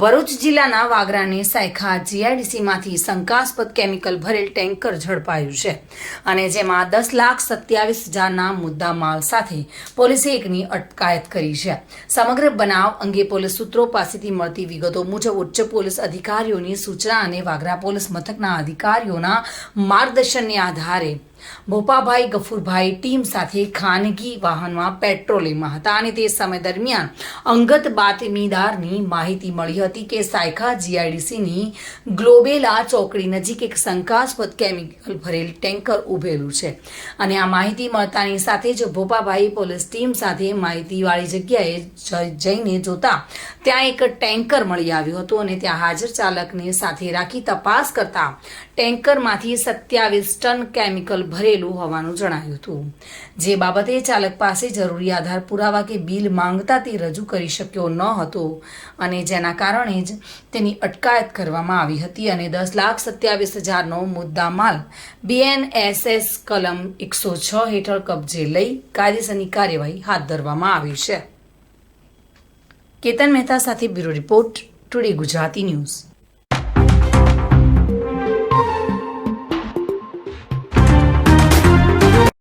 ભરૂચ જિલ્લાના વાગરાની સાયખા જીઆઈડીસીમાંથી શંકાસ્પદ કેમિકલ ભરેલ ટેન્કર ઝડપાયું છે અને જેમાં 10,27,000ના મુદ્દામાલ સાથે પોલીસે એકની અટકાયત કરી છે. સમગ્ર બનાવ અંગે પોલીસ સૂત્રો પાસેથી મળતી વિગતો મુજબ ઉચ્ચ પોલીસ અધિકારીઓની સૂચના અને વાગરા પોલીસ મથકના અધિકારીઓના માર્ગદર્શનને આધારે ભોપાભાઈ ગફુરભાઈ ટીમ સાથે ખાનગી વાહનમાં પેટ્રોલિંગમાં હતા અને તે સમય દરમિયાન અંગત બાતમીદારની માહિતી મળી હતી કે સાયખા જીઆઈડીસીની ગ્લોબેલા ચોકડી નજીક એક શંકાસ્પદ કેમિકલ ભરેલ ટેન્કર ઉભેલું છે અને આ માહિતી મળતાની સાથે જ ભોપાભાઈ પોલીસ ટીમ સાથે માહિતીવાળી જગ્યાએ જઈને જોતા ત્યાં એક ટેન્કર મળી આવ્યું હતું અને ત્યાં હાજર ચાલકને સાથે રાખી તપાસ કરતા ટેન્કરમાંથી 27 ટન કેમિકલ ભરેલું હોવાનું જણાયું હતું. જે બાબતે ચાલક પાસે જરૂરી આધાર પુરાવા કે બિલ માંગતા તે રજૂ કરી શક્યો ન હતો અને જેના કારણે જ તેની અટકાયત કરવામાં આવી હતી અને 10,27,000નો મુદ્દામાલ BNSS કલમ 106 હેઠળ કબજે લઈ કાયદેસરની કાર્યવાહી હાથ ધરવામાં આવી છે. કેતન મહેતા સાથે bureau report, today Gujarati news.